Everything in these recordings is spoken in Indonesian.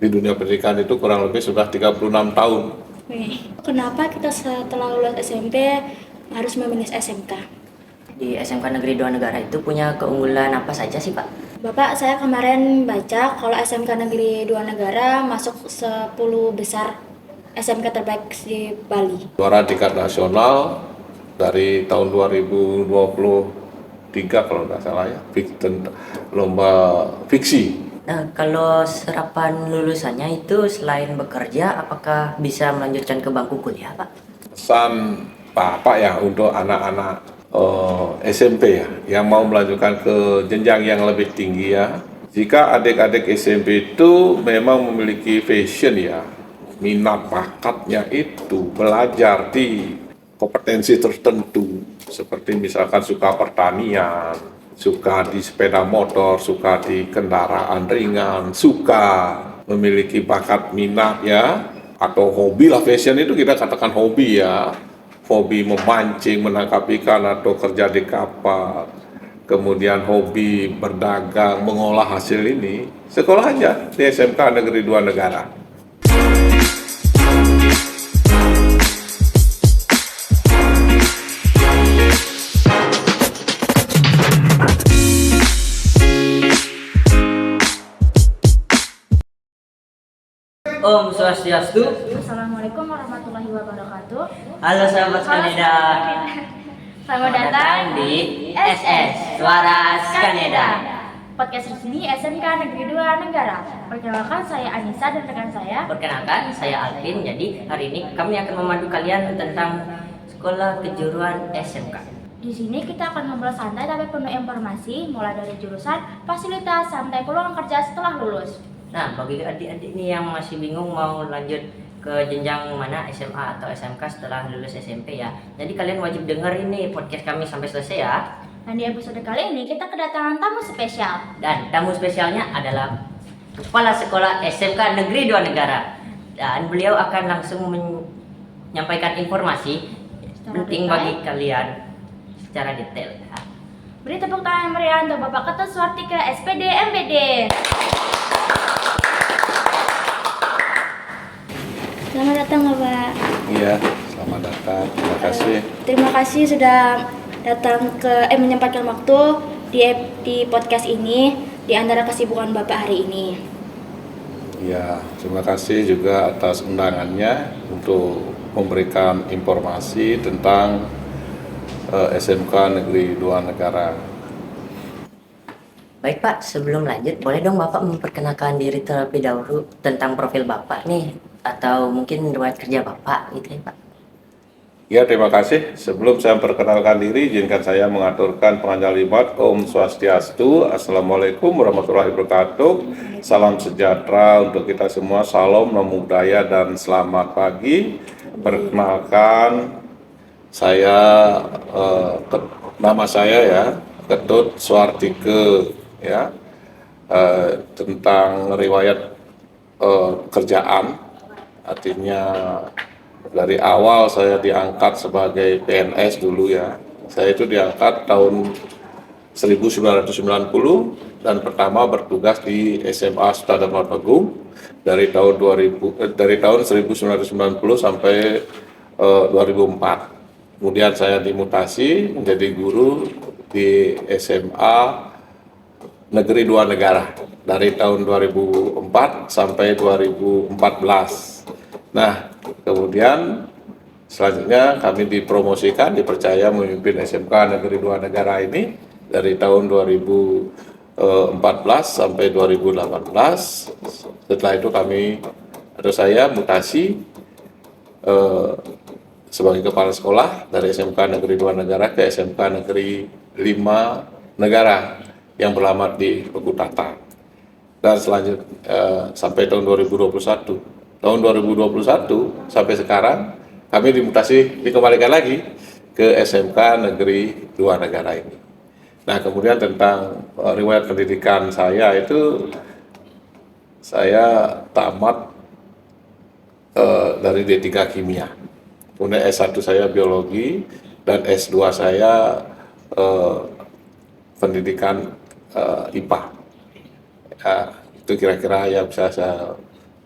di dunia pendidikan itu kurang lebih sudah 36 tahun. Kenapa kita setelah lulus SMP harus memilih SMK? Di SMK Negeri 2 Negara itu punya keunggulan apa saja sih, Pak? Bapak, saya kemarin baca kalau SMK Negeri 2 Negara masuk 10 besar SMK terbaik di Bali. Juara tingkat nasional dari tahun 2023 kalau nggak salah ya, lomba fiksi. Nah, kalau serapan lulusannya itu selain bekerja, apakah bisa melanjutkan ke bangku kuliah, Pak? Pesan Bapak ya untuk anak-anak SMP ya, yang mau melanjutkan ke jenjang yang lebih tinggi ya. Jika adik-adik SMP itu memang memiliki passion ya, minat bakatnya itu belajar di kompetensi tertentu, seperti misalkan suka pertanian, suka di sepeda motor, suka di kendaraan ringan, suka memiliki bakat minat ya, atau hobi lah, fashion itu kita katakan hobi ya, hobi memancing, menangkap ikan atau kerja di kapal, kemudian hobi berdagang, mengolah hasil ini, sekolah aja di SMK Negeri 2 Negara. Om Swastiastu. Assalamualaikum warahmatullahi wabarakatuh. Halo sahabat Skaneda. Selamat datang di SS Suara Skaneda. podcast resmi SMK Negeri 2 Negara. Perkenalkan, saya Anissa dan rekan saya. Perkenalkan, saya Alvin. Jadi hari ini kami akan memandu kalian tentang sekolah kejuruan SMK. Di sini kita akan ngobrol santai tapi penuh informasi, mulai dari jurusan, fasilitas, sampai peluang kerja setelah lulus. Nah, bagi adik-adik nih yang masih bingung mau lanjut ke jenjang mana, SMA atau SMK setelah lulus SMP ya. Jadi kalian wajib denger ini podcast kami sampai selesai ya. Dan di episode kali ini kita kedatangan tamu spesial. Dan tamu spesialnya adalah Kepala Sekolah SMK Negeri 2 Negara. Dan beliau akan langsung menyampaikan informasi penting bagi kalian secara detail ya. Beri tepuk tangan yang meriah untuk Bapak Ketut Suartika SPD MBD. Selamat datang Bapak. Iya, selamat datang. Terima kasih. Terima kasih sudah datang menyempatkan waktu di podcast ini di antara kesibukan Bapak hari ini. Ya, terima kasih juga atas undangannya untuk memberikan informasi tentang SMK Negeri 2 Negara. Baik Pak, sebelum lanjut boleh dong Bapak memperkenalkan diri terlebih dahulu tentang profil Bapak nih, atau mungkin riwayat kerja Bapak gitu ya Pak. Ya, terima kasih. Sebelum saya memperkenalkan diri, izinkan saya mengaturkan penganjalimat Om Swastiastu. Assalamualaikum warahmatullahi wabarakatuh. Salam sejahtera untuk kita semua. Salam, namo buddhaya, dan selamat pagi. Perkenalkan, nama saya ya, Ketut Suartika ya. Tentang riwayat kerjaan, artinya dari awal saya diangkat sebagai PNS dulu ya. Saya itu diangkat tahun 1990 dan pertama bertugas di SMA Sutradharma Agung dari tahun 1990 sampai 2004. Kemudian saya dimutasi menjadi guru di SMA Negeri 2 Negara dari tahun 2004 sampai 2014. Nah, kemudian selanjutnya kami dipromosikan, dipercaya memimpin SMK Negeri 2 Negara ini dari tahun 2014 sampai 2018. Setelah itu saya mutasi sebagai kepala sekolah dari SMK Negeri 2 Negara ke SMK Negeri 5 Negara yang beralamat di Pekutatan. Dan selanjutnya sampai tahun 2021. Tahun 2021 sampai sekarang kami dikembalikan lagi ke SMK Negeri 2 Negara ini. Nah, kemudian tentang riwayat pendidikan saya itu, saya tamat dari D3 Kimia. Kemudian S1 saya Biologi dan S2 saya pendidikan IPA. Itu kira-kira yang bisa saya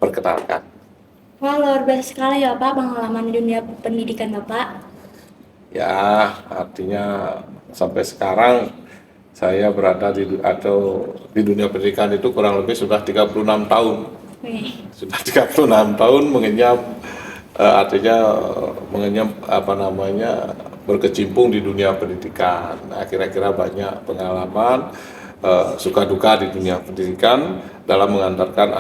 perkenalkan. Wah, luar biasa sekali ya Pak pengalaman di dunia pendidikan Bapak. Ya, artinya sampai sekarang saya berada di dunia pendidikan itu kurang lebih sudah 36 tahun. Wih, Sudah 36 tahun mengenyam, artinya mengenyam berkecimpung di dunia pendidikan. Nah, kira-kira banyak pengalaman suka duka di dunia pendidikan dalam mengantarkan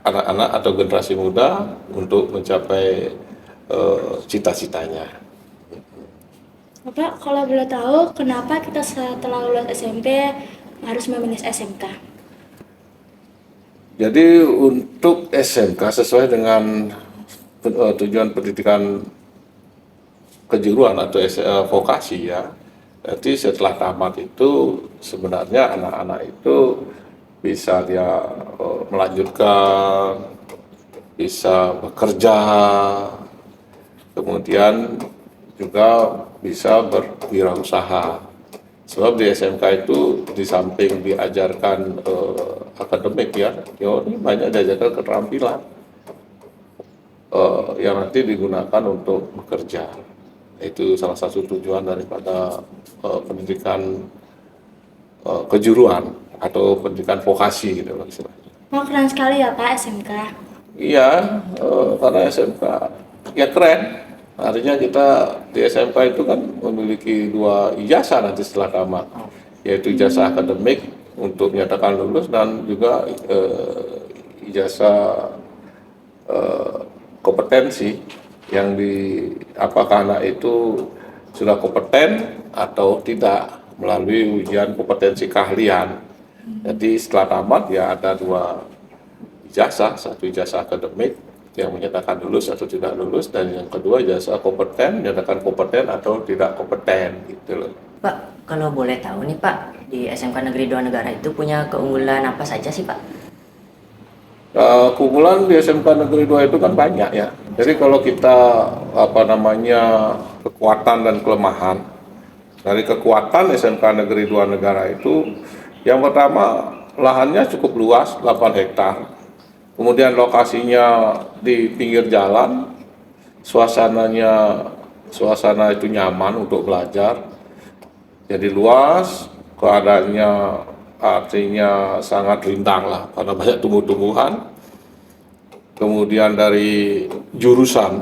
anak-anak atau generasi muda untuk mencapai cita-citanya. Bapak kalau boleh tahu kenapa kita setelah lulus SMP harus memilih SMK? Jadi untuk SMK sesuai dengan tujuan pendidikan kejuruan atau vokasi ya. Jadi setelah tamat itu sebenarnya anak-anak itu bisa dia melanjutkan, bisa bekerja, kemudian juga bisa berwirausaha. Sebab di SMK itu di samping diajarkan akademik ya, teori banyak diajarkan keterampilan yang nanti digunakan untuk bekerja. Itu salah satu tujuan daripada pendidikan kejuruan atau pendidikan vokasi gitu loh istilahnya. Wah, keren sekali ya Pak SMK. Iya, karena SMK ya keren. Artinya kita di SMK itu kan memiliki 2 ijazah nanti setelah tamat, yaitu ijazah akademik untuk menyatakan lulus dan juga ijazah kompetensi yang apakah anak itu sudah kompeten atau tidak melalui ujian kompetensi keahlian. Jadi setelah tamat ya ada 2 ijazah, satu ijazah akademik yang menyatakan lulus atau tidak lulus, dan yang kedua ijazah kompeten, menyatakan kompeten atau tidak kompeten gitu loh. Pak, kalau boleh tahu nih Pak, di SMK Negeri 2 Negara itu punya keunggulan apa saja sih Pak? Keunggulan di SMK Negeri 2 itu kan banyak ya. Jadi kalau kita kekuatan dan kelemahan, dari kekuatan SMK Negeri 2 Negara itu yang pertama lahannya cukup luas, 8 hektar. Kemudian lokasinya di pinggir jalan, suasana itu nyaman untuk belajar. Jadi luas, keadaannya artinya sangat rindang lah, karena banyak tumbuh-tumbuhan. Kemudian dari jurusan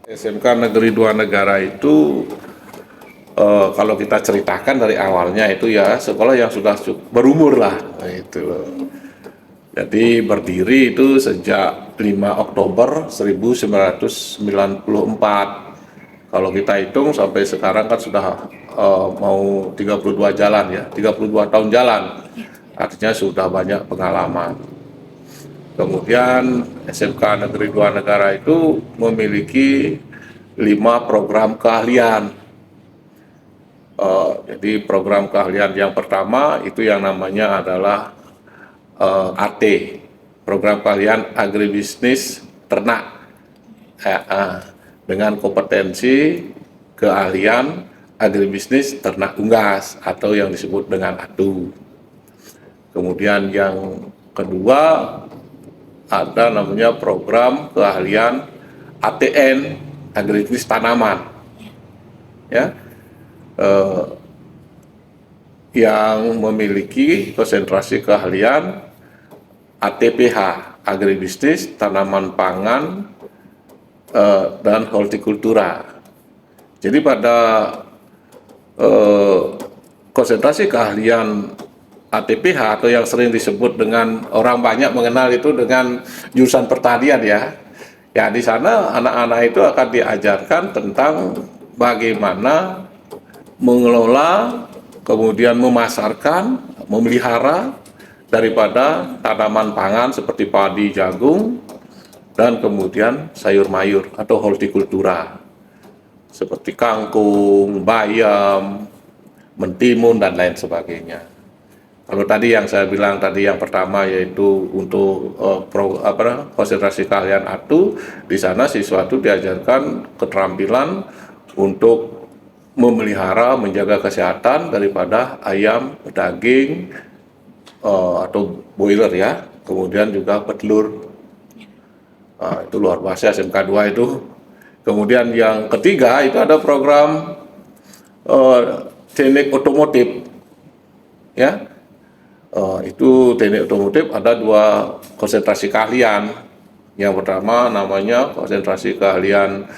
SMK Negeri 2 Negara itu kalau kita ceritakan dari awalnya itu ya sekolah yang sudah berumur lah itu. Jadi berdiri itu sejak 5 Oktober 1994. Kalau kita hitung sampai sekarang kan sudah mau 32 jalan ya, 32 tahun jalan. Artinya sudah banyak pengalaman. Kemudian SMK Negeri 2 Negara itu memiliki 5 program keahlian. Jadi program keahlian yang pertama itu yang namanya adalah AT, program keahlian agribisnis ternak, dengan kompetensi keahlian agribisnis ternak unggas atau yang disebut dengan ATU. Kemudian yang kedua ada namanya program keahlian ATN, agribisnis tanaman, ya, yang memiliki konsentrasi keahlian ATPH, agribisnis tanaman pangan dan hortikultura. Jadi pada konsentrasi keahlian ATPH atau yang sering disebut dengan orang banyak mengenal itu dengan jurusan pertanian ya. Ya di sana anak-anak itu akan diajarkan tentang bagaimana mengelola, kemudian memasarkan, memelihara daripada tanaman pangan seperti padi, jagung, dan kemudian sayur mayur atau hortikultura seperti kangkung, bayam, mentimun dan lain sebagainya. Kalau tadi yang saya bilang tadi yang pertama yaitu untuk konsentrasi keahlian ATU, di sana siswa itu diajarkan keterampilan untuk memelihara, menjaga kesehatan daripada ayam, daging atau broiler ya, kemudian juga petelur. Nah, itu luar biasa SMK 2 itu. Kemudian yang ketiga itu ada program teknik otomotif, ya. Itu teknik otomotif ada 2 konsentrasi keahlian. Yang pertama namanya konsentrasi keahlian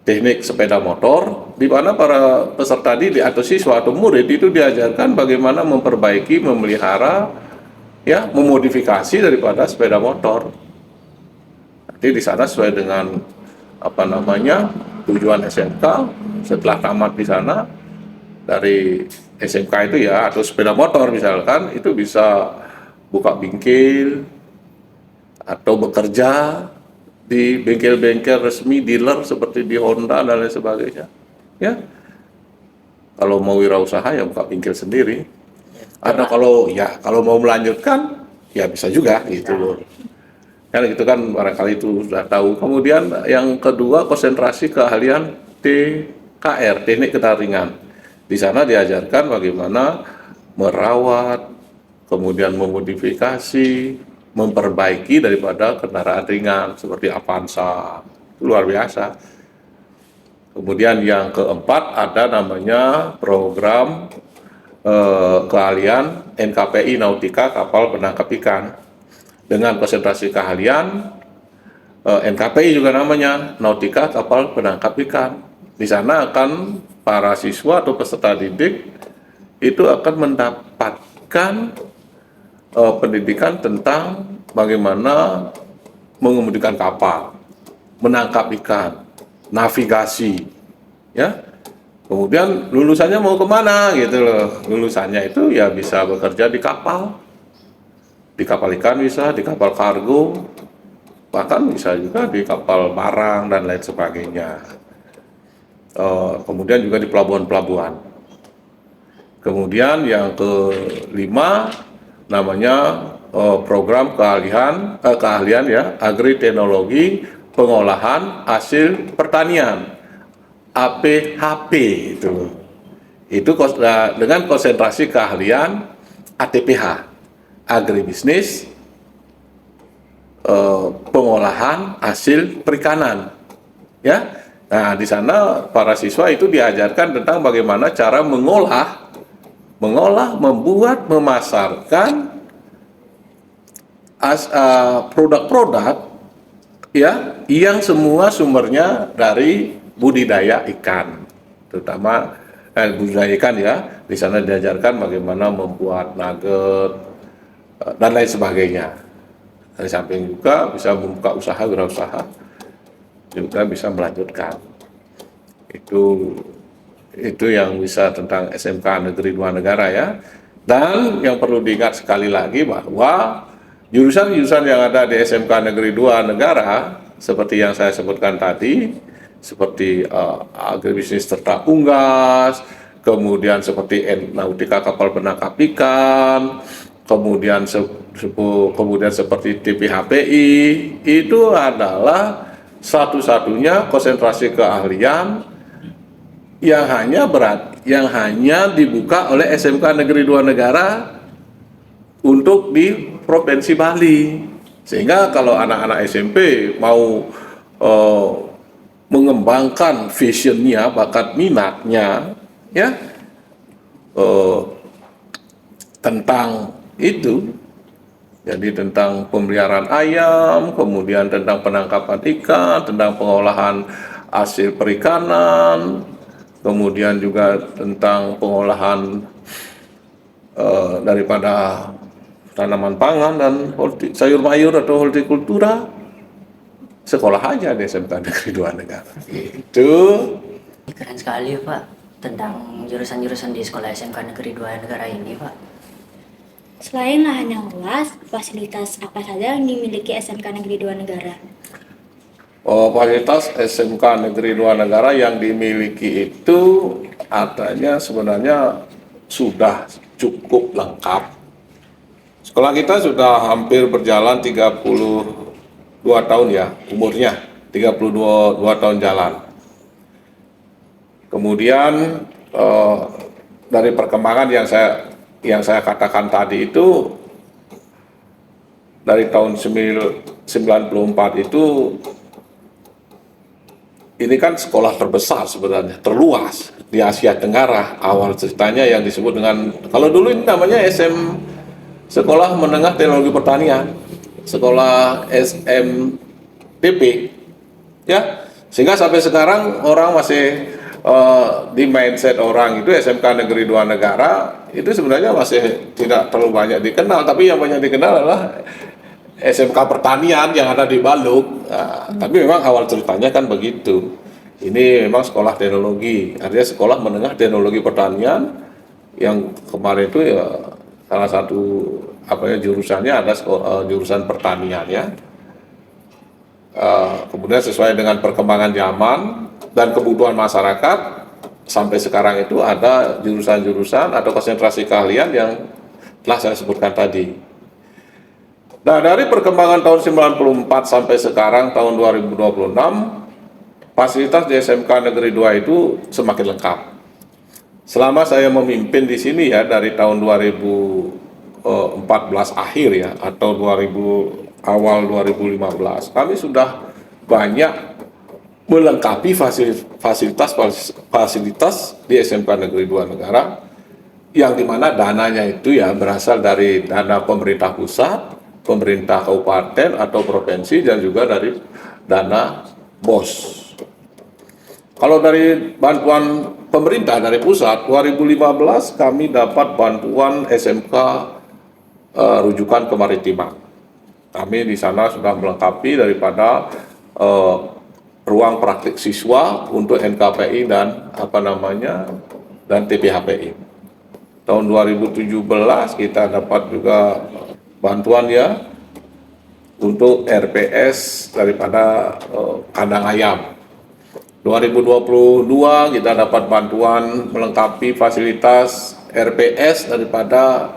teknik sepeda motor, di mana para peserta didik atau siswa atau murid itu diajarkan bagaimana memperbaiki, memelihara, ya, memodifikasi daripada sepeda motor. Nanti di sana sesuai dengan tujuan SMK. Setelah tamat di sana dari SMK itu, ya, atau sepeda motor misalkan, itu bisa buka bengkel atau bekerja di bengkel-bengkel resmi dealer seperti di Honda dan lain sebagainya, ya. Kalau mau wirausaha ya buka bengkel sendiri. Atau kalau mau melanjutkan ya bisa juga gitu loh. Kan itu kan barangkali itu sudah tahu. Kemudian yang kedua konsentrasi keahlian TKR, teknik kendaraan ringan. Di sana diajarkan bagaimana merawat, kemudian memodifikasi, memperbaiki daripada kendaraan ringan seperti Avanza. Itu luar biasa. Kemudian yang keempat ada namanya program keahlian NKPI Nautika kapal penangkap ikan. Dengan konsentrasi keahlian NKPI juga namanya Nautika kapal penangkap ikan. Di sana akan para siswa atau peserta didik itu akan mendapatkan pendidikan tentang bagaimana mengemudikan kapal, menangkap ikan, navigasi, ya. Kemudian lulusannya mau kemana gitu loh. Lulusannya itu ya bisa bekerja di kapal ikan bisa, di kapal kargo, bahkan bisa juga di kapal barang dan lain sebagainya. Kemudian juga di pelabuhan-pelabuhan. Kemudian yang kelima namanya program keahlian ya, agri-teknologi pengolahan hasil pertanian, APHP itu. Itu dengan konsentrasi keahlian ATPH, agribisnis pengolahan hasil perikanan, ya. Nah, di sana para siswa itu diajarkan tentang bagaimana cara mengolah, membuat, memasarkan produk-produk, ya, yang semua sumbernya dari budidaya ikan, terutama budidaya ikan, ya. Di sana diajarkan bagaimana membuat nugget dan lain sebagainya. Dari samping juga bisa membuka usaha, wirausaha, juga bisa melanjutkan. Itu yang bisa tentang SMK Negeri 2 Negara, ya. Dan yang perlu diingat sekali lagi bahwa jurusan-jurusan yang ada di SMK Negeri 2 Negara seperti yang saya sebutkan tadi, seperti agribisnis ternak unggas, kemudian seperti nautika kapal penangkap ikan, kemudian seperti TPHPI, itu adalah satu-satunya konsentrasi keahlian yang hanya dibuka oleh SMK Negeri 2 Negara untuk di Provinsi Bali. Sehingga kalau anak-anak SMP mau mengembangkan visionnya, bakat minatnya, ya, tentang itu, jadi tentang pemeliharaan ayam, kemudian tentang penangkapan ikan, tentang pengolahan hasil perikanan, kemudian juga tentang pengolahan daripada tanaman pangan dan sayur mayur atau hortikultura, sekolah aja di SMK Negeri 2 Negara. Itu Keren sekali Pak tentang jurusan-jurusan di sekolah SMK Negeri 2 Negara ini, Pak. Selain lahan yang luas, fasilitas apa saja yang dimiliki SMK Negeri 2 Negara? Fasilitas SMK Negeri 2 Negara yang dimiliki itu adanya sebenarnya sudah cukup lengkap. Sekolah kita sudah hampir berjalan 32 tahun, ya, umurnya 32 tahun jalan. Kemudian dari perkembangan yang saya katakan tadi itu, dari tahun 94 itu, ini kan sekolah terbesar sebenarnya, terluas di Asia Tenggara. Awal ceritanya yang disebut dengan, kalau dulu ini namanya Sekolah Menengah Teknologi Pertanian, sekolah SMTP, ya. Sehingga sampai sekarang orang masih di mindset orang itu SMK Negeri 2 Negara itu sebenarnya masih tidak terlalu banyak dikenal, tapi yang banyak dikenal adalah SMK Pertanian yang ada di Baluk. Nah, tapi memang awal ceritanya kan begitu. Ini memang sekolah teknologi, artinya sekolah menengah teknologi pertanian yang kemarin itu ya salah satu jurusannya ada jurusan pertanian ya. Kemudian sesuai dengan perkembangan zaman dan kebutuhan masyarakat, sampai sekarang itu ada jurusan-jurusan atau konsentrasi keahlian yang telah saya sebutkan tadi. Nah, dari perkembangan tahun 94 sampai sekarang tahun 2026, fasilitas di SMK Negeri 2 itu semakin lengkap. Selama saya memimpin di sini ya, dari tahun 2014 akhir ya, atau awal 2015, kami sudah banyak melengkapi fasilitas di SMK Negeri 2 Negara, yang dimana dananya itu ya berasal dari dana pemerintah pusat, pemerintah kabupaten atau provinsi, dan juga dari dana BOS. Kalau dari bantuan pemerintah dari pusat, 2015 kami dapat bantuan SMK rujukan kemaritiman. Kami di sana sudah melengkapi daripada ruang praktik siswa untuk NKPI dan TPHPI. Tahun 2017 kita dapat juga bantuan ya untuk RPS daripada kandang ayam. 2022 kita dapat bantuan melengkapi fasilitas RPS daripada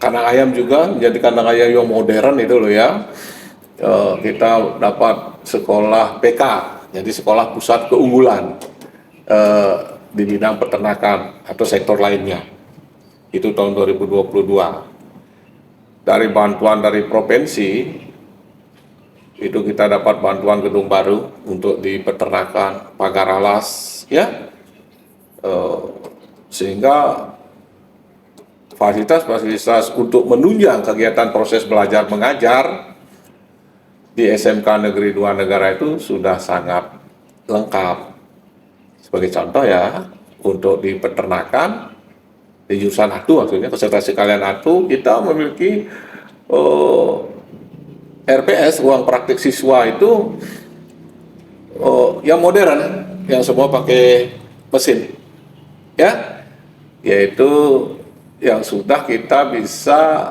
kandang ayam juga, menjadi kandang ayam yang modern itu loh ya. Kita dapat sekolah PK, jadi sekolah pusat keunggulan di bidang peternakan atau sektor lainnya. Itu tahun 2022. Dari bantuan dari provinsi itu kita dapat bantuan gedung baru untuk di peternakan, pagar alas ya, sehingga fasilitas untuk menunjang kegiatan proses belajar mengajar di SMK Negeri 2 Negara itu sudah sangat lengkap. Sebagai contoh ya, untuk di peternakan di jurusan A2, maksudnya konsentrasi keahlian A2, kita memiliki RPS, ruang praktik siswa itu yang modern, yang semua pakai mesin ya, yaitu yang sudah kita bisa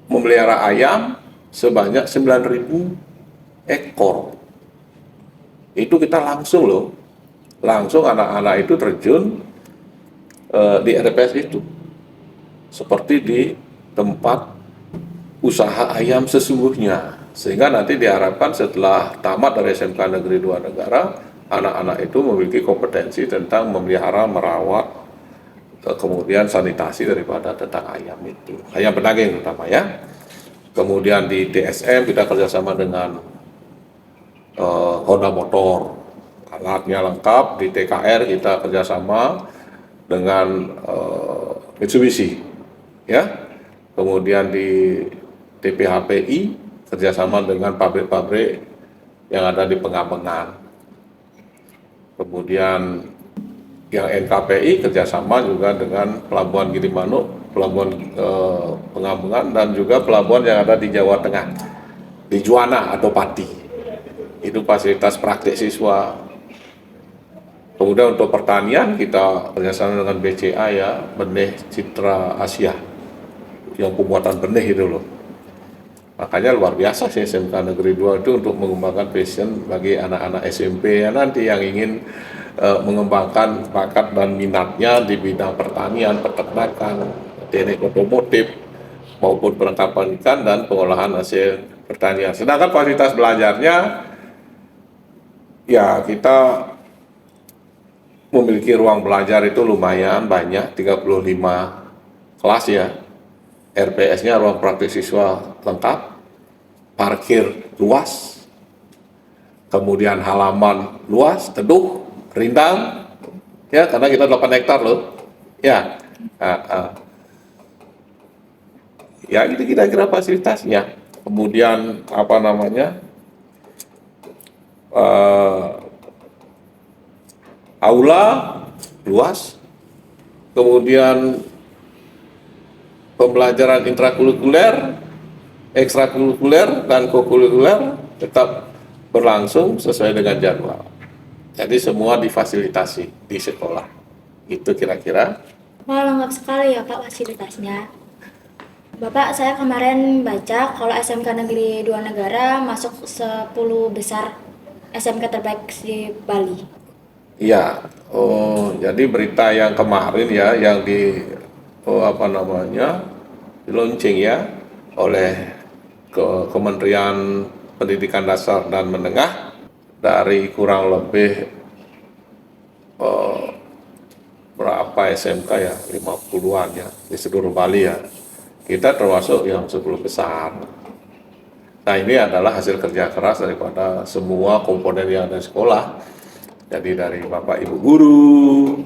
memelihara ayam sebanyak 9.000 ekor. Itu kita langsung anak-anak itu terjun di RPS itu, seperti di tempat usaha ayam sesungguhnya, sehingga nanti diharapkan setelah tamat dari SMK Negeri 2 Negara, anak-anak itu memiliki kompetensi tentang memelihara, merawat, kemudian sanitasi daripada tentang ayam itu, ayam pedaging terutama ya. Kemudian di DSM kita kerjasama dengan Honda Motor, alatnya lengkap. Di TKR kita kerjasama dengan Mitsubishi ya. Kemudian di TPHPI kerjasama dengan pabrik-pabrik yang ada di Pengambangan. Kemudian yang NKPI kerjasama juga dengan Pelabuhan Gilimanuk, Pelabuhan Pengambangan, dan juga pelabuhan yang ada di Jawa Tengah, di Juwana atau Pati. Itu fasilitas praktik siswa. Kemudian untuk pertanian kita kerjasama dengan BCA ya, Benih Citra Asia, yang pembuatan benih itu loh. Makanya luar biasa sih SMK Negeri 2 itu untuk mengembangkan passion bagi anak-anak SMP ya nanti yang ingin mengembangkan bakat dan minatnya di bidang pertanian, peternakan, teknik otomotif, maupun penangkapan ikan dan pengolahan hasil pertanian. Sedangkan fasilitas belajarnya ya kita memiliki ruang belajar itu lumayan banyak, 35 kelas ya. RPS-nya ruang praktik siswa lengkap, parkir luas, kemudian halaman luas, teduh, rindang, ya karena kita 8 hektar loh, ya. Ya itu kira-kira fasilitasnya. Kemudian apa namanya, aula luas, kemudian pembelajaran intrakurikuler, ekstrakurikuler, dan kokurikuler tetap berlangsung sesuai dengan jadwal. Jadi semua difasilitasi di sekolah. Itu kira-kira. Wah, lengkap sekali ya Pak fasilitasnya. Bapak, saya kemarin baca kalau SMK Negeri 2 Negara masuk 10 besar SMK terbaik di Bali. Iya, jadi berita yang kemarin ya, yang di launching ya oleh Kementerian Pendidikan Dasar dan Menengah, dari kurang lebih berapa SMK ya, 50-an ya di seluruh Bali ya. Kita termasuk yang 10 besar. Nah ini adalah hasil kerja keras daripada semua komponen yang ada di sekolah. Jadi dari Bapak Ibu Guru,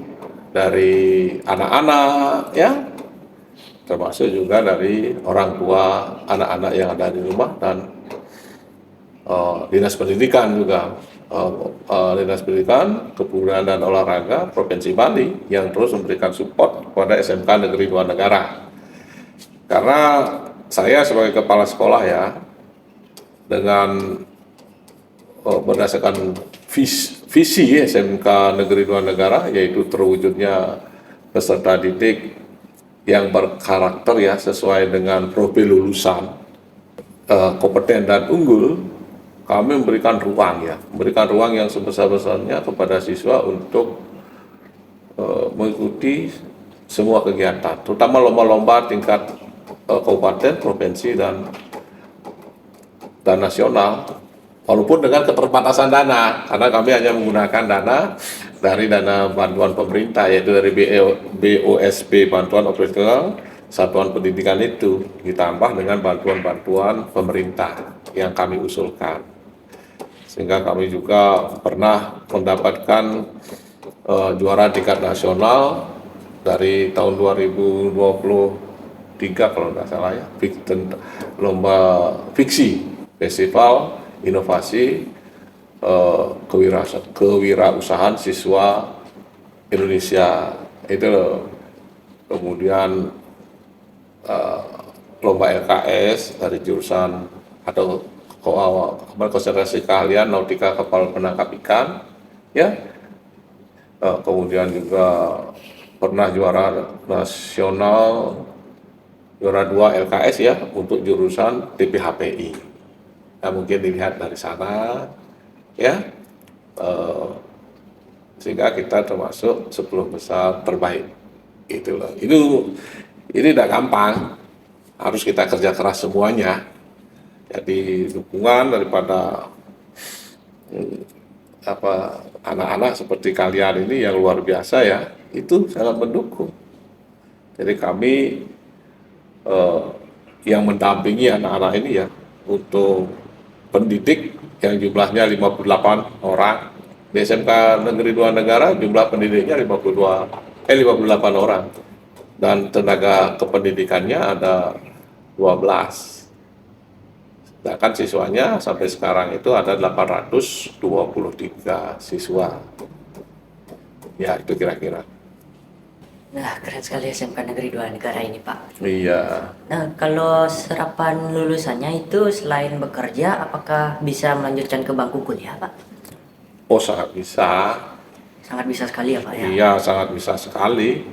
dari anak-anak ya, termasuk juga dari orang tua anak-anak yang ada di rumah, dan Dinas Pendidikan juga. Dinas Pendidikan, Kebudayaan dan Olahraga Provinsi Bali yang terus memberikan support kepada SMK Negeri 2 Negara. Karena saya sebagai kepala sekolah ya, dengan berdasarkan visi SMK Negeri 2 Negara, yaitu terwujudnya peserta didik yang berkarakter ya sesuai dengan profil lulusan, kompeten dan unggul. Kami memberikan ruang yang sebesar-besarnya kepada siswa untuk mengikuti semua kegiatan, terutama lomba-lomba tingkat kabupaten, provinsi dan nasional, walaupun dengan keterbatasan dana, karena kami hanya menggunakan dana dari dana bantuan pemerintah, yaitu dari BOSP, bantuan operasional satuan pendidikan itu, ditambah dengan bantuan-bantuan pemerintah yang kami usulkan. Sehingga kami juga pernah mendapatkan juara tingkat nasional dari tahun 2023 kalau nggak salah ya, lomba fiksi festival inovasi kewirausahaan siswa Indonesia itu. Kemudian lomba LKS dari jurusan atau konsentrasi keahlian nautika kapal penangkap ikan ya. Kemudian juga pernah juara nasional, juara 2 LKS ya untuk jurusan TPHPI. Nah, mungkin dilihat dari sana ya, sehingga kita termasuk 10 besar terbaik. Itulah. Ini tidak gampang, harus kita kerja keras semuanya. Jadi dukungan daripada anak-anak seperti kalian ini yang luar biasa ya, itu sangat mendukung. Jadi kami yang mendampingi anak-anak ini ya, untuk pendidik yang jumlahnya 58 orang. Di SMK Negeri 2 Negara jumlah pendidiknya 58 orang. Dan tenaga kependidikannya ada 12. Sedangkan siswanya sampai sekarang itu ada 823 siswa. Ya, itu kira-kira. Nah, keren sekali SMK Negeri 2 Negara ini, Pak. Iya. Nah, kalau serapan lulusannya itu selain bekerja, apakah bisa melanjutkan ke bangku kuliah, Pak? Oh, sangat bisa. Sangat bisa sekali ya, Pak ya? Iya, sangat bisa sekali.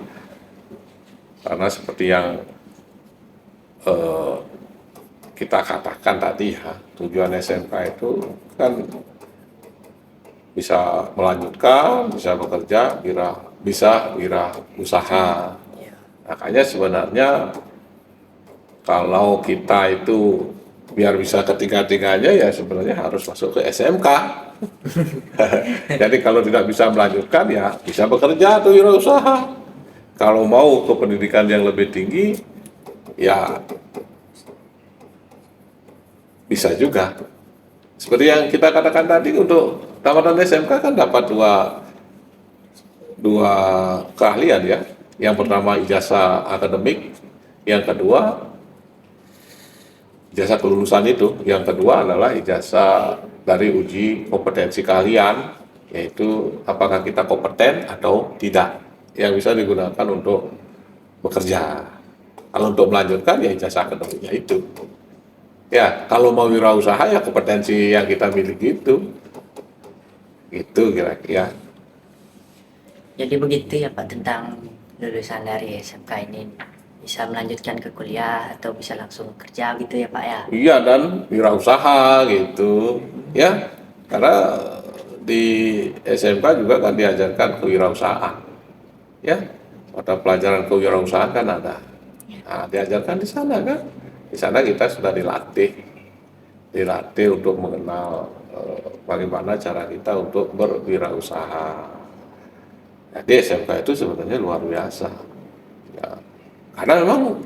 Karena seperti yang kita katakan tadi ya, tujuan SMK itu kan bisa melanjutkan, bisa bekerja, bisa wirausaha. Makanya sebenarnya kalau kita itu biar bisa ketiga-tiganya ya sebenarnya harus masuk ke SMK. Jadi kalau tidak bisa melanjutkan ya bisa bekerja atau wirausaha. Kalau mau ke pendidikan yang lebih tinggi ya bisa juga. Seperti yang kita katakan tadi, untuk tamatan SMK kan dapat dua keahlian ya. Yang pertama ijazah akademik, yang kedua ijazah kelulusan itu, yang kedua adalah ijazah dari uji kompetensi keahlian, yaitu apakah kita kompeten atau tidak, yang bisa digunakan untuk bekerja. Kalau untuk melanjutkan ya ijazah akademiknya itu. Ya, kalau mau wirausaha ya kompetensi yang kita miliki itu kira-kira. Jadi begitu ya Pak, tentang lulusan dari SMK ini bisa melanjutkan ke kuliah atau bisa langsung kerja gitu ya Pak ya. Iya, dan wirausaha gitu ya, karena di SMK juga kan diajarkan kewirausahaan ya, pada pelajaran kewirausahaan kan ada. Nah, diajarkan di sana kan, di sana kita sudah dilatih untuk mengenal bagaimana cara kita untuk berwirausaha. Jadi SMK itu sebenarnya luar biasa ya, karena memang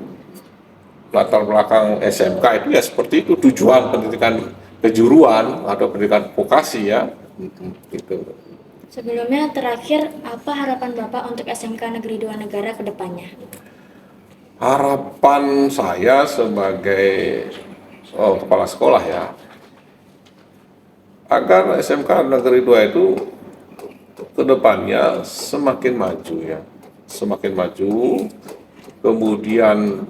latar belakang SMK itu ya seperti itu, tujuan pendidikan kejuruan atau pendidikan vokasi ya, gitu. Sebelumnya terakhir, apa harapan Bapak untuk SMK Negeri 2 Negara ke depannya? Harapan saya sebagai kepala sekolah ya, agar SMK Negeri 2 itu kedepannya semakin maju ya, semakin maju, kemudian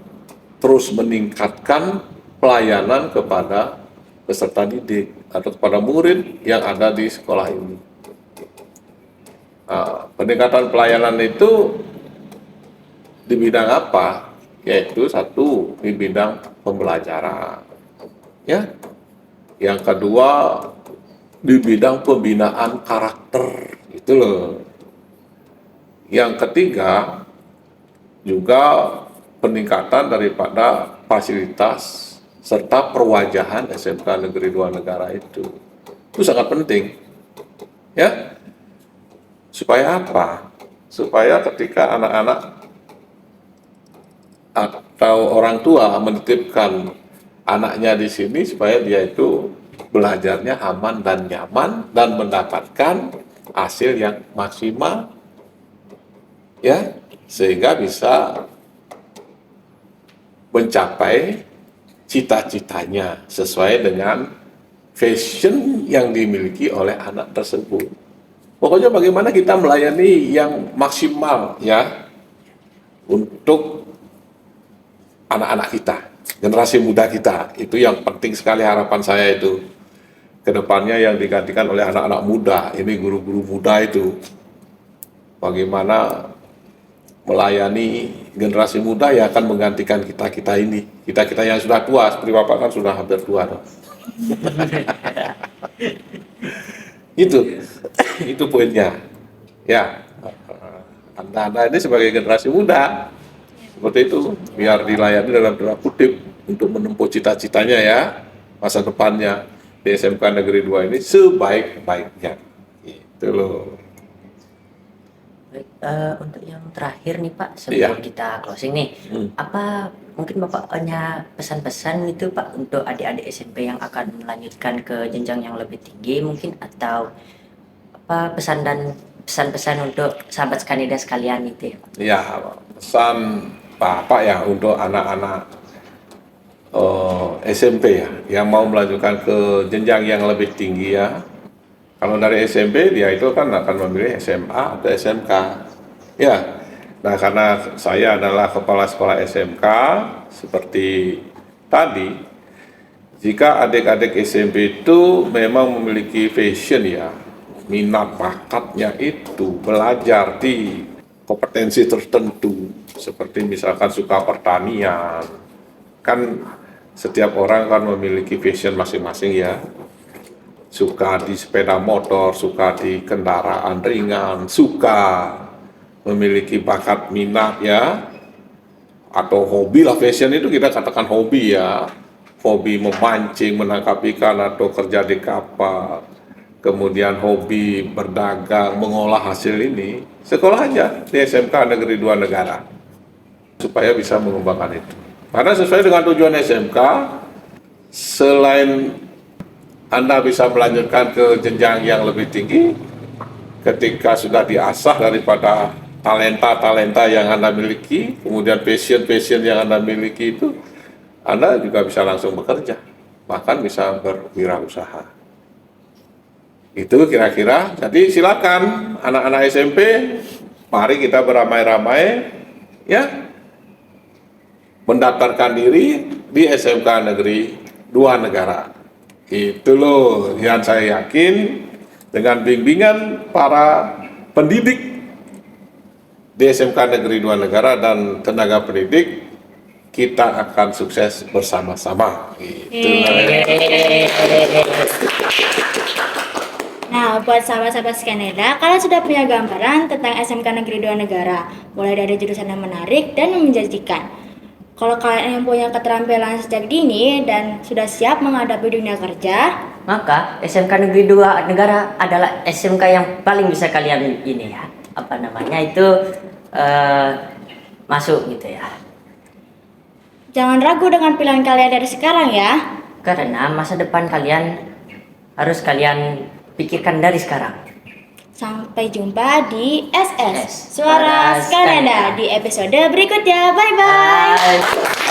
terus meningkatkan pelayanan kepada peserta didik atau kepada murid yang ada di sekolah ini. Nah, peningkatan pelayanan itu di bidang apa? Yaitu satu, di bidang pembelajaran, ya. Yang kedua, di bidang pembinaan karakter, gitu loh. Yang ketiga, juga peningkatan daripada fasilitas serta perwajahan SMK Negeri 2 Negara itu sangat penting, ya. Supaya apa? Supaya ketika anak-anak atau orang tua menitipkan anaknya di sini, supaya dia itu belajarnya aman dan nyaman dan mendapatkan hasil yang maksimal, ya, sehingga bisa mencapai cita-citanya sesuai dengan passion yang dimiliki oleh anak tersebut. Pokoknya bagaimana kita melayani yang maksimal ya untuk anak-anak kita, generasi muda kita. Itu yang penting sekali, harapan saya itu kedepannya yang digantikan oleh anak-anak muda, ini guru-guru muda itu, bagaimana melayani generasi muda yang akan menggantikan kita ini, kita yang sudah tua, seperti Bapak kan sudah hampir tua dong. itu poinnya ya. Anda ini sebagai generasi muda seperti itu, biar dilayani dalam tanda kutip untuk menempuh cita-citanya ya, masa depannya di SMK Negeri 2 ini sebaik-baiknya, gitu loh. Baik, untuk yang terakhir nih Pak, sebelum Iya. kita closing nih, apa mungkin Bapak punya pesan-pesan itu Pak untuk adik-adik SMP yang akan melanjutkan ke jenjang yang lebih tinggi mungkin, atau apa pesan-pesan untuk sahabat Skanida sekalian itu ya Pak? Ya, pesan Bapak ya untuk anak-anak SMP ya, yang mau melanjutkan ke jenjang yang lebih tinggi ya. Kalau dari SMP dia itu kan akan memilih SMA atau SMK. Ya, nah karena saya adalah kepala sekolah SMK seperti tadi, jika adik-adik SMP itu memang memiliki passion ya, minat bakatnya itu belajar di kompetensi tertentu, seperti misalkan suka pertanian, kan setiap orang kan memiliki passion masing-masing ya, suka di sepeda motor, suka di kendaraan ringan, suka memiliki bakat minat ya, atau hobi lah, passion itu kita katakan hobi ya, hobi memancing, menangkap ikan atau kerja di kapal, kemudian hobi berdagang, mengolah hasil ini, sekolah aja di SMK Negeri 2 Negara supaya bisa mengembangkan itu. Karena sesuai dengan tujuan SMK, selain Anda bisa melanjutkan ke jenjang yang lebih tinggi, ketika sudah diasah daripada talenta-talenta yang Anda miliki, kemudian passion yang Anda miliki itu, Anda juga bisa langsung bekerja, bahkan bisa berwirausaha. Itu kira-kira. Jadi silakan anak-anak SMP, mari kita beramai-ramai ya mendaftarkan diri di SMK Negeri 2 Negara. Itu loh yang saya yakin dengan bimbingan para pendidik di SMK Negeri 2 Negara dan tenaga pendidik, kita akan sukses bersama-sama. Gitu. Nah, buat sahabat-sahabat Skaneda, kalian sudah punya gambaran tentang SMK Negeri 2 Negara, mulai dari jurusan yang menarik dan menjanjikan. Kalau kalian yang punya keterampilan sejak dini dan sudah siap menghadapi dunia kerja, Maka SMK Negeri 2 Negara adalah SMK yang paling bisa kalian ini ya, apa namanya itu masuk gitu ya. jangan ragu dengan pilihan kalian dari sekarang ya. Karena masa depan kalian harus kalian pikirkan dari sekarang. Sampai jumpa di SS Suara Suara Skaneda Skaneda di episode berikutnya. Bye bye. Bye.